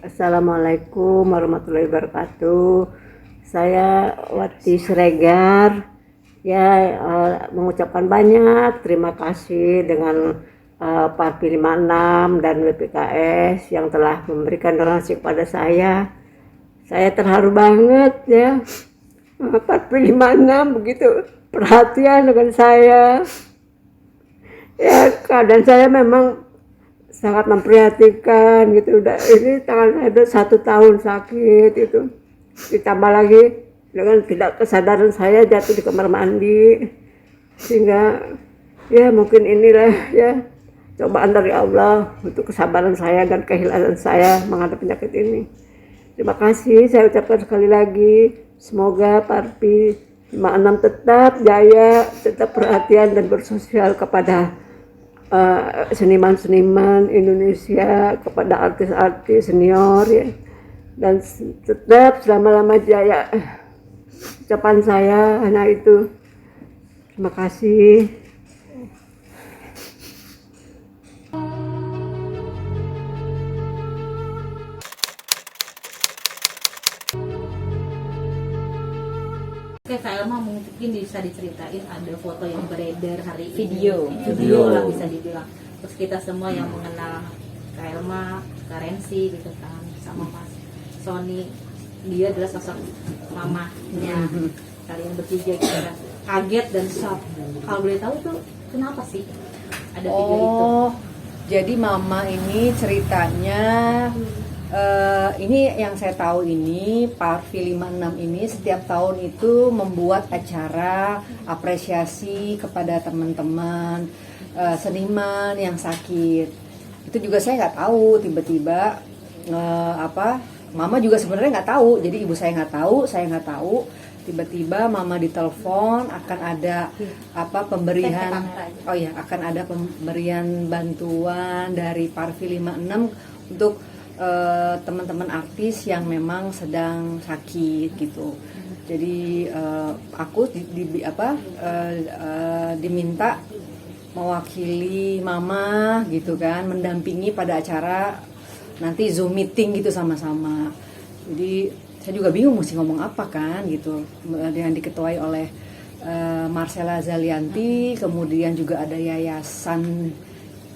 Assalamualaikum warahmatullahi wabarakatuh. Saya Wati Siregar ya, mengucapkan banyak terima kasih dengan Parvi 56 dan WPKS yang telah memberikan donasi kepada saya. Saya terharu banget ya. Parvi 56 begitu perhatian dengan saya. Ya, keadaan saya memang sangat memprihatinkan gitu. Udah ini tangan saya 1 tahun sakit itu, ditambah lagi dengan tidak kesadaran saya jatuh di kamar mandi, sehingga ya mungkin inilah ya cobaan dari Allah untuk kesabaran saya dan kehilangan saya menghadapi penyakit ini. Terima kasih saya ucapkan sekali lagi, semoga Parvi 56 tetap jaya, tetap perhatian dan bersosial kepada seniman-seniman Indonesia, kepada artis-artis senior ya, dan tetap selama-lama jaya. Ucapan saya hanya itu. Terima kasih. Oke, Kak Elma mungkin bisa diceritain ada foto yang beredar hari Video. video lah bisa dibilang. Terus kita semua yang mengenal Kak Elma, Kak Rensi gitu kan, sama Mas Sony, dia adalah sosok mamahnya kalian bertiga gitu kan. Kaget dan shock. Kalau boleh tahu tuh kenapa sih ada video itu? Jadi mama ini ceritanya ini yang saya tahu ini Parvi 56 ini setiap tahun itu membuat acara apresiasi kepada teman-teman seniman yang sakit. Itu juga saya nggak tahu, tiba-tiba mama juga sebenarnya nggak tahu. Jadi ibu saya nggak tahu, saya nggak tahu. Tiba-tiba mama ditelepon akan ada pemberian, akan ada pemberian bantuan dari Parvi 56 untuk teman-teman artis yang memang sedang sakit gitu. Jadi aku diminta mewakili mama gitu kan, mendampingi pada acara nanti Zoom meeting gitu sama-sama. Jadi saya juga bingung mesti ngomong apa kan gitu. Yang diketuai oleh Marcella Zalianti, kemudian juga ada yayasan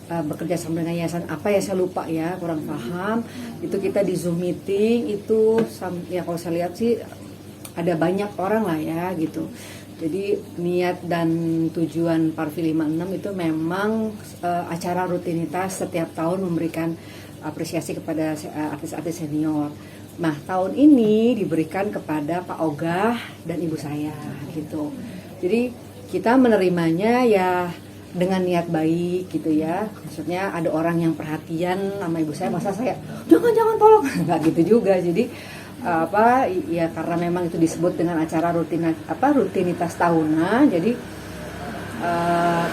bekerja sama dengan yayasan apa ya, saya lupa ya, kurang paham. Itu kita di Zoom meeting itu ya kalau saya lihat sih ada banyak orang lah ya gitu. Jadi niat dan tujuan Parvi 56 itu memang acara rutinitas setiap tahun memberikan apresiasi kepada artis-artis senior. Nah, tahun ini diberikan kepada Pak Ogah dan ibu saya gitu. Jadi kita menerimanya ya dengan niat baik gitu ya. Maksudnya ada orang yang perhatian sama ibu saya, masa saya jangan tolong, nggak gitu juga. Jadi ya karena memang itu disebut dengan acara rutinitas tahunan, jadi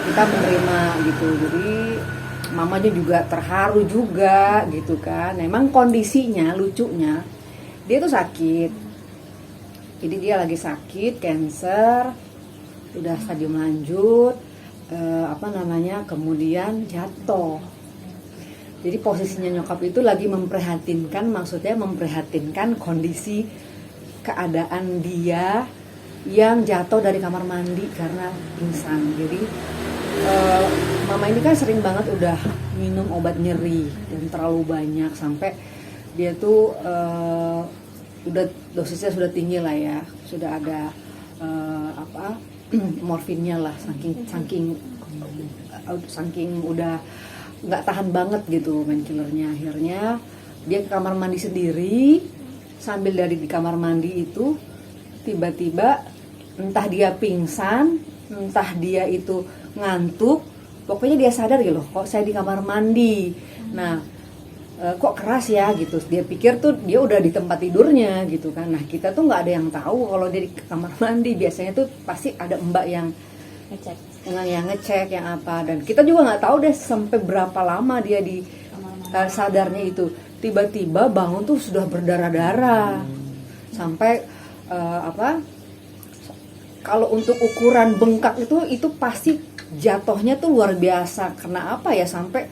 kita menerima gitu. Jadi mamanya juga terharu juga gitu kan. Memang kondisinya lucunya dia tuh sakit, jadi dia lagi sakit cancer, udah stadium lanjut, kemudian jatuh. Jadi posisinya nyokap itu lagi memprihatinkan kondisi keadaan dia yang jatuh dari kamar mandi karena pingsan. Jadi mama ini kan sering banget udah minum obat nyeri dan terlalu banyak sampai dia tuh udah dosisnya sudah tinggi lah ya, sudah ada morfinnya lah, saking udah nggak tahan banget gitu painkillernya. Akhirnya dia ke kamar mandi sendiri, sambil dari di kamar mandi itu tiba-tiba entah dia pingsan, entah dia itu ngantuk, pokoknya dia sadar gitu loh, kok saya di kamar mandi. Nah, kok keras ya gitu. Dia pikir tuh dia udah di tempat tidurnya gitu kan. Nah, kita tuh nggak ada yang tahu kalau dia di kamar mandi. Biasanya tuh pasti ada mbak yang ngecek yang apa, dan kita juga nggak tahu deh sampai berapa lama dia di sadarnya itu. Tiba-tiba bangun tuh sudah berdarah-darah sampai kalau untuk ukuran bengkak itu pasti jatuhnya tuh luar biasa. Karena apa ya, sampai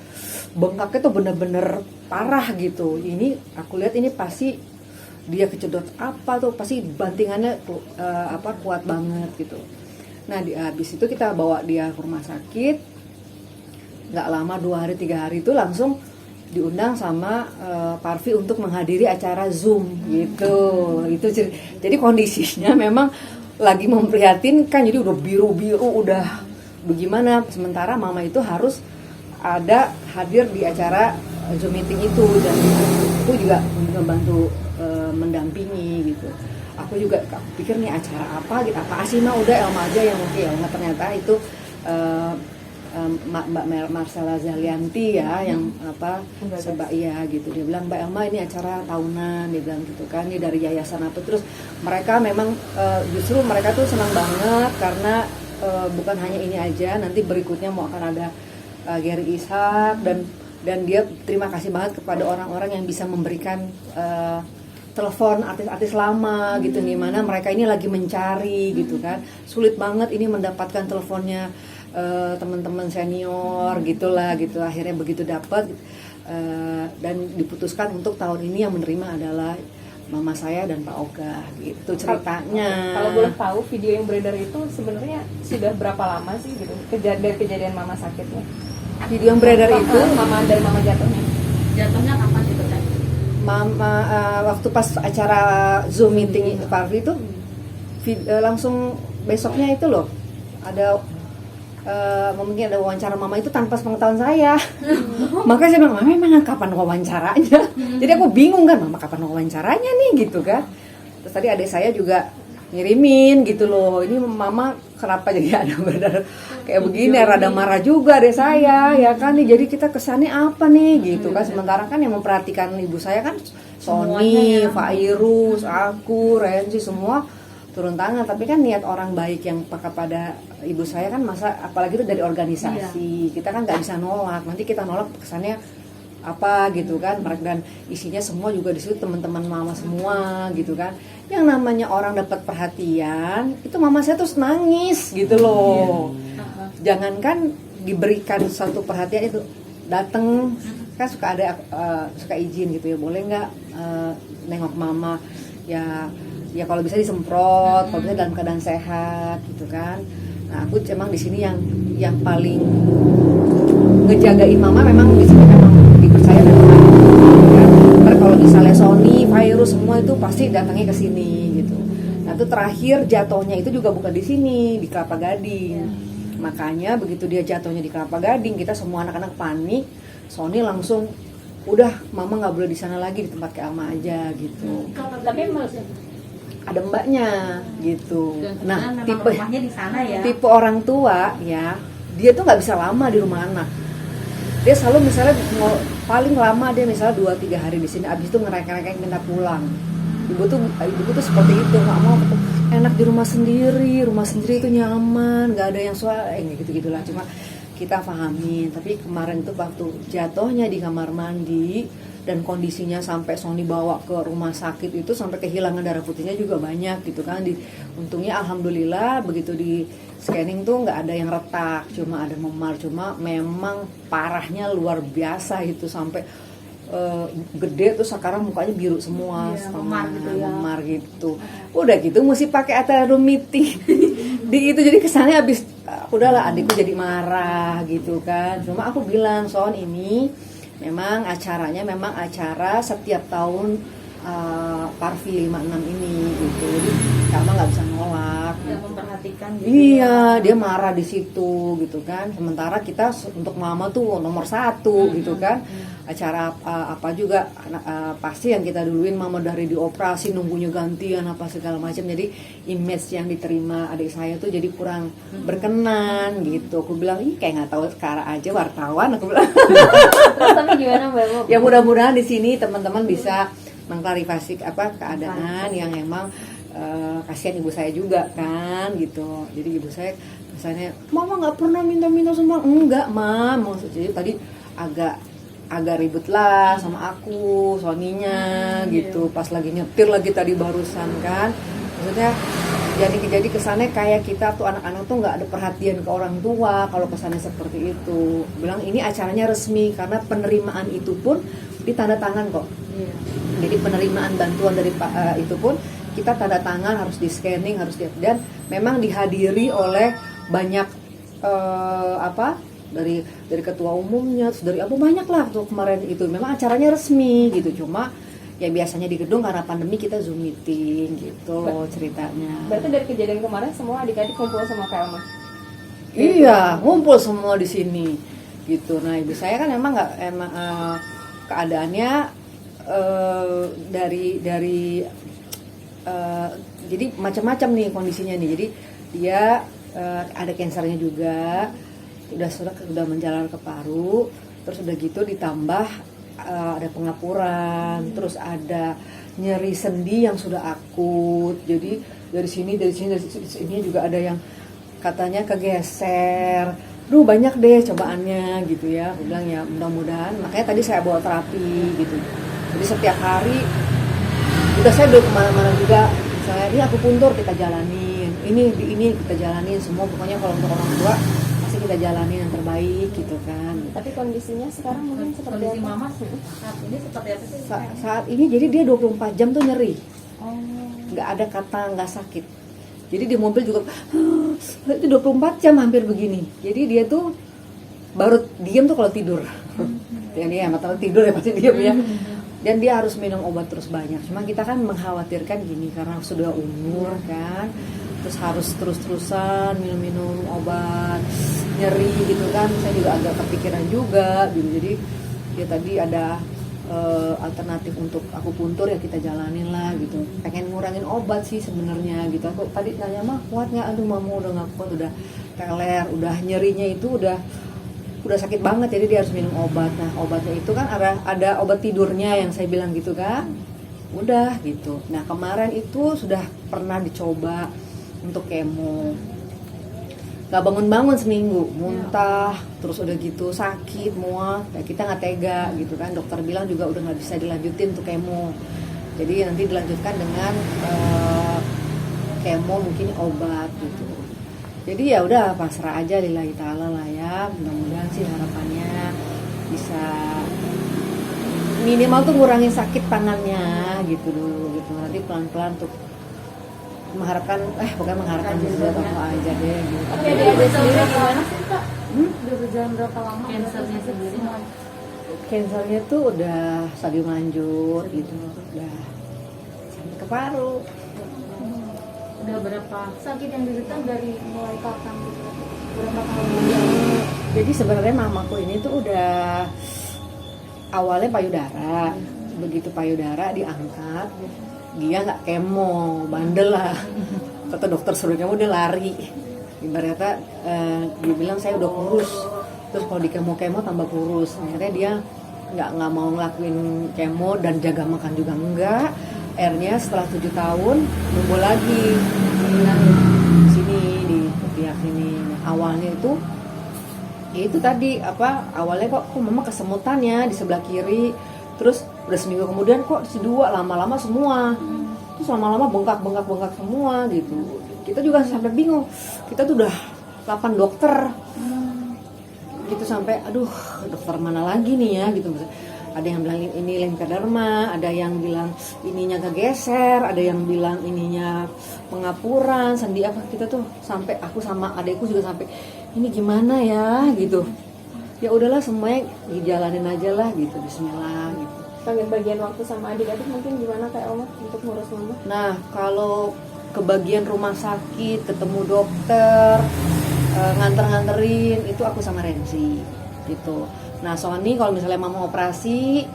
bengkaknya tuh bener-bener parah gitu. Ini aku lihat ini pasti dia kecedot apa tuh, pasti bantingannya kuat banget gitu. Nah habis itu kita bawa dia ke rumah sakit. Nggak lama 2 hari 3 hari itu langsung diundang sama Parvi untuk menghadiri acara Zoom gitu. Itu jadi kondisinya memang lagi memprihatinkan, jadi udah biru-biru, udah bagaimana. Sementara mama itu harus ada hadir di acara Zoom meeting itu, dan aku juga membantu mendampingi gitu. Aku pikir nih acara apa gitu, apa sih mah, udah Elma aja yang oke. Elma ternyata itu Mbak Marcella Zalianti ya, yang iya gitu. Dia bilang, Mbak Elma ini acara tahunan, dia bilang gitu kan, ini dari yayasan apa. Terus mereka memang justru mereka tuh senang banget karena bukan hanya ini aja, nanti berikutnya mau akan ada Gary Ishak, dan dia terima kasih banget kepada orang-orang yang bisa memberikan telepon artis-artis lama gitu, nih mana mereka ini lagi mencari gitu kan, sulit banget ini mendapatkan teleponnya teman-teman senior gitulah gitu. Akhirnya begitu dapat dan diputuskan untuk tahun ini yang menerima adalah mama saya dan Pak Oga gitu ceritanya. Kalau boleh tahu, video yang beredar itu sebenarnya sudah berapa lama sih gitu dari kejadian mama sakitnya? Video yang beredar itu mama jatuhnya. Jatuhnya kapan itu kan? Mama waktu pas acara Zoom meeting Parvi itu langsung besoknya itu loh ada mungkin ada wawancara mama itu tanpa sepengetahuan saya. Makanya saya bilang, mama emang kapan wawancaranya? Jadi aku bingung kan, mama kapan wawancaranya nih gitu kan. Terus tadi adik saya juga ngirimin gitu loh, ini mama kenapa jadi ada beredar kayak begini, rada marah juga deh saya ya kan nih. Jadi kita kesannya apa nih gitu kan. Sementara kan yang memperhatikan ibu saya kan Sony, Fairuz, aku, Renzi, semua turun tangan. Tapi kan niat orang baik yang kepada ibu saya kan, masa apalagi itu dari organisasi, kita kan nggak bisa nolak. Nanti kita nolak kesannya apa gitu kan. Dan isinya semua juga di situ teman-teman mama semua gitu kan. Yang namanya orang dapat perhatian itu mama saya terus nangis gitu loh. Jangankan diberikan satu perhatian, itu datang kan suka ada suka izin gitu ya, boleh nggak nengok mama ya kalau bisa disemprot, kalau bisa dalam keadaan sehat gitu kan. Nah aku emang di sini yang paling ngejagain mama memang di sini memang dipercaya dengan mama kan. Ntar kalau misalnya Sony, Fairuz semua itu pasti datangnya ke sini gitu. Nah itu terakhir jatuhnya itu juga bukan di sini, di Kelapa Gading. Makanya begitu dia jatuhnya di Kelapa Gading, kita semua anak-anak panik. Sony langsung udah mama nggak boleh di sana lagi, di tempat ke Alma aja gitu. Tapi ada mbaknya gitu. Nah tipe rumahnya di sana ya. Tipe orang tua ya, dia tuh nggak bisa lama di rumah anak. Dia selalu misalnya paling lama dia misalnya 2-3 hari di sini, abis itu ngerek-ngerek minta pulang. Ibu tuh seperti itu, nggak mau enak di rumah sendiri itu nyaman, nggak ada yang gitu-gitulah. Cuma kita pahamin. Tapi kemarin tuh waktu jatuhnya di kamar mandi dan kondisinya sampai Sony bawa ke rumah sakit itu sampai kehilangan darah putihnya juga banyak gitu kan. Untungnya alhamdulillah begitu di scanning tuh nggak ada yang retak, cuma ada memar. Cuma memang parahnya luar biasa itu, sampai gede tuh sekarang mukanya biru semua, memar gitu. Udah gitu mesti pakai acara meeting di itu, jadi kesannya habis udahlah adikku jadi marah gitu kan. Cuma aku bilang, Son, ini memang acaranya memang acara setiap tahun Parvi 56 ini gitu. Jadi kamu nggak bisa nolak. Nggak memperhatikan gitu. Iya, dia marah di situ gitu kan. Sementara kita untuk mama tuh nomor 1 gitu kan. Acara apa juga pasti yang kita duluin, mama dari dioperasi nunggunya gantian apa segala macam. Jadi image yang diterima adik saya tuh jadi kurang berkenan gitu. Aku bilang, ih kayak nggak tahu sekarang aja wartawan, aku bilang. Terus tapi gimana Mbak? Ya mudah-mudahan di sini teman-teman bisa mengklarifikasi keadaan yang emang kasihan ibu saya juga kan gitu. Jadi ibu saya misalnya, mama nggak pernah minta-minta semua, enggak mam, maksudnya tadi agak ribut lah sama aku, Soninya gitu, pas lagi nyetir lagi tadi barusan kan, maksudnya jadi kesannya kayak kita tuh anak-anak tuh nggak ada perhatian ke orang tua kalau kesannya seperti itu. Bilang ini acaranya resmi karena penerimaan itu pun ditanda tangan kok. Jadi penerimaan bantuan dari itu pun kita tanda tangan, harus di scanning, harus dan memang dihadiri oleh banyak dari ketua umumnya, terus dari banyak lah tuh kemarin itu. Memang acaranya resmi gitu, cuma ya biasanya di gedung karena pandemi kita Zoom meeting gitu ceritanya. Berarti dari kejadian kemarin semua adik-adik kumpul sama Kak Elma? Iya, ngumpul semua di sini gitu. Nah ibu saya kan emang nggak keadaannya dari jadi macam-macam nih kondisinya nih. Jadi dia ada kansernya juga, sudah menjalar ke paru, terus udah gitu ditambah ada pengapuran, terus ada nyeri sendi yang sudah akut. Jadi dari sini juga ada yang katanya kegeser. Banyak deh cobaannya gitu ya. Aku bilang ya mudah-mudahan. Makanya tadi saya bawa terapi gitu. Jadi setiap hari udah saya udah kemana-mana juga. Misalnya ini aku puntur kita jalanin, ini kita jalanin semua. Pokoknya kalau untuk orang tua pasti kita jalanin yang terbaik gitu kan. Tapi kondisinya sekarang mungkin seperti Kondisi apa? mama saat ini seperti apa sih? Saat ini jadi dia 24 jam tuh nyeri. Oh. Nggak ada kata nggak sakit. Jadi di mobil juga itu 24 jam hampir begini. Jadi dia tuh baru diam tuh kalau tidur. Ya dia mata tidur ya pasti diam ya. Dan dia harus minum obat terus banyak. Cuma kita kan mengkhawatirkan gini karena sudah umur kan. Terus harus terus-terusan minum obat nyeri gitu kan. Saya juga agak kepikiran juga gitu. Jadi ya tadi ada alternatif untuk akupuntur ya kita jalanin lah gitu. Pengen ngurangin obat sih sebenarnya gitu. Aku tadi nanya mah kuat nggak? Aduh mama udah nggak kuat, udah teler, udah nyerinya itu udah sakit banget, jadi dia harus minum obat. Nah obatnya itu kan ada obat tidurnya yang saya bilang gitu kan. Udah gitu. Nah kemarin itu sudah pernah dicoba untuk kemo, gak bangun-bangun seminggu, muntah, terus udah gitu sakit, mual, ya kita nggak tega gitu kan. Dokter bilang juga udah nggak bisa dilanjutin untuk kemo, jadi nanti dilanjutkan dengan kemo mungkin obat gitu. Jadi ya udah pasrah aja lillahi ta'ala lah ya. Mudah-mudahan sih harapannya bisa minimal tuh ngurangin sakit tangannya gitu dulu gitu. Nanti pelan-pelan tuh mengharapkan bisa apa aja deh gitu. Oke, dia sendiri gimana sih Kak? Udah berjalan berapa lama? Cancernya sendiri? Cancernya tuh udah stadium lanjut gitu, udah sampai ke paru. Udah berapa? Sakit yang diderita dari mulai kapan gitu? Berapa tahun? Jadi sebenarnya mamaku ini tuh udah awalnya payudara. Begitu payudara diangkat, dia nggak kemo, bandel lah. Kata dokter suruh kemo dia lari. Ibaratnya dia bilang saya udah kurus. Terus kalau di kemo tambah kurus. Akhirnya dia nggak mau ngelakuin kemo dan jaga makan juga enggak. Akhirnya setelah 7 tahun tumbuh lagi di sini di pihak sini. Nah, awalnya itu ya itu tadi awalnya kok mama kesemutannya di sebelah kiri, terus udah seminggu kemudian kok si dua lama-lama semua, terus lama-lama bengkak semua gitu. Kita juga sampai bingung, kita tuh udah 8 dokter gitu, sampai aduh dokter mana lagi nih ya gitu. Ada yang bilang ini lymphedema, ada yang bilang ininya kegeser, ada yang bilang ininya pengapuran, sendi apa. Kita tuh sampai aku sama adekku juga sampai ini gimana ya gitu. Ya udahlah semuanya dijalanin aja lah gitu, bismillah gitu. Bagian waktu sama adik-adik mungkin gimana Kak Elma untuk ngurus mama? Nah kalau kebagian rumah sakit, ketemu dokter, nganterin itu aku sama Renzi gitu. Nah Sony kalau misalnya mama operasi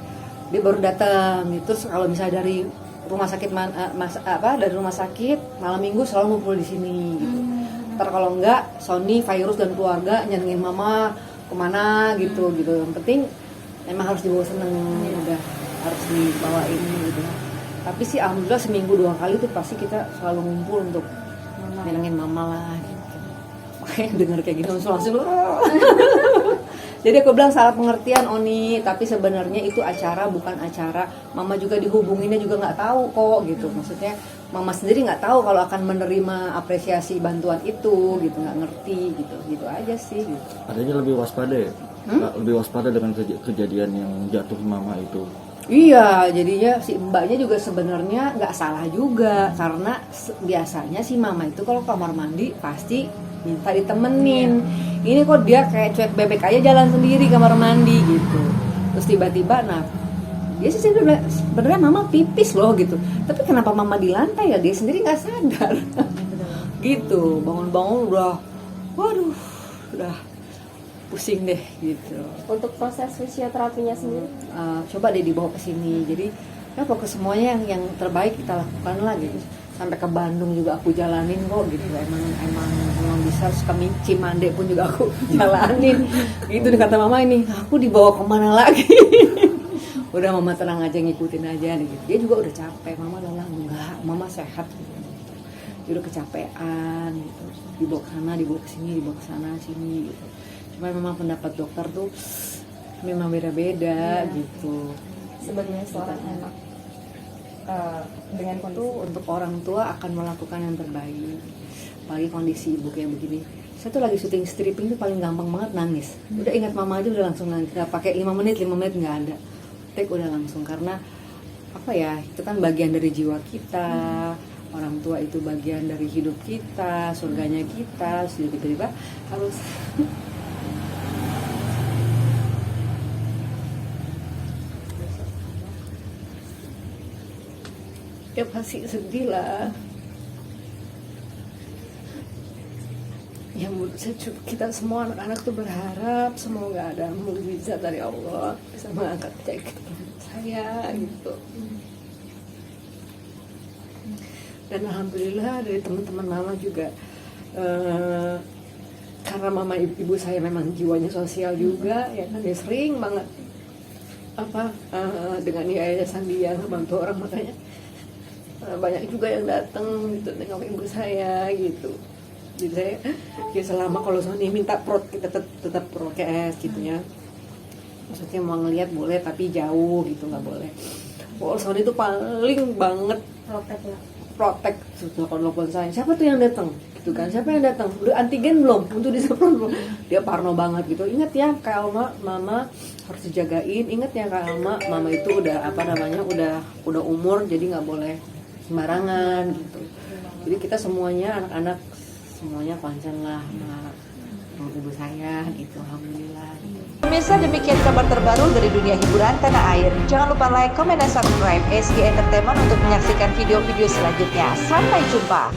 dia baru datang gitu. Terus kalau misalnya dari rumah sakit dari rumah sakit malam minggu selalu ngumpul di sini gitu. Ntar kalau enggak Sony, Virus dan keluarga nyenengin mama kemana gitu. Yang penting memang harus dibawa seneng, udah harus dibawain gitu. Tapi sih alhamdulillah seminggu 2 kali tuh pasti kita selalu ngumpul untuk nyenengin mama lah gitu. Makanya denger kayak gitu langsung Jadi aku bilang salah pengertian Oni, tapi sebenarnya itu acara bukan acara. Mama juga dihubunginnya juga nggak tahu kok gitu. Maksudnya mama sendiri nggak tahu kalau akan menerima apresiasi bantuan itu gitu, nggak ngerti gitu aja sih gitu. Adanya lebih waspada ya? Lebih waspada dengan kejadian yang jatuh mama itu. Iya, jadinya si mbaknya juga sebenarnya nggak salah juga, karena biasanya si mama itu kalau kamar mandi pasti minta ditemenin. Ini kok dia kayak cuek bebek aja jalan sendiri kamar mandi gitu. Terus tiba-tiba, nah dia sih sebenarnya mama pipis loh gitu, tapi kenapa mama di lantai ya, dia sendiri nggak sadar. Gitu, bangun-bangun udah pusing deh gitu. Untuk proses fisioterapinya sendiri Coba deh dibawa ke sini. Jadi ya pokoknya semuanya yang terbaik kita lakukan lah gitu. Sampai ke Bandung juga aku jalanin kok gitu. Emang bisa, ke Cimande pun juga aku jalanin. Gitu kata mama, ini aku dibawa kemana lagi? Udah mama tenang aja, ngikutin aja gitu. Dia juga udah capek, mama lelah enggak, mama sehat gitu. Dia udah kecapean gitu. Dibawa ke sana, dibawa ke sini, dibawa ke sana sini gitu. Cuma memang pendapat dokter tuh memang beda-beda gitu. sebenarnya seorang anak dengan kondisi Untuk orang tua akan melakukan yang terbaik. Apalagi kondisi ibu kayak begini. Saya tuh lagi syuting stripping tuh paling gampang banget nangis. Udah ingat mama aja udah langsung nangis. Gak pakai 5 menit nggak ada. Take udah langsung, karena apa ya, itu kan bagian dari jiwa kita. Orang tua itu bagian dari hidup kita, surganya kita. Terus tiba-tiba harus ya pasti sedih lah. Ya menurut saya kita semua anak-anak tuh berharap semoga ada mukjizat dari Allah bisa mengangkat penyakit saya gitu. Dan alhamdulillah dari teman-teman mama juga, karena mama ibu saya memang jiwanya sosial juga ya kan, dia sering banget dengan yayasan dia bantu orang, makanya banyak juga yang datang gitu nengok ibu saya gitu. Jadi saya ya selama kalau Sony minta kita tetap prokes gitu ya, maksudnya mau ngelihat boleh tapi jauh gitu, nggak boleh. Sony itu paling banget protek sudah. Kalau telepon saya, siapa tuh yang datang gitu kan, siapa yang datang, udah antigen belum, untuk disemprot belum, dia parno banget gitu. Ingat ya Kak Alma, mama harus dijagain. Ingat ya Kak Alma, mama itu udah udah umur, jadi nggak boleh sembarangan gitu. Jadi kita semuanya anak-anak semuanya konsen lah sama ibu saya gitu, alhamdulillah. Pemirsa, demikian kabar terbaru dari dunia hiburan tanah air. Jangan lupa like, komen, dan subscribe SG Entertainment untuk menyaksikan video-video selanjutnya. Sampai jumpa.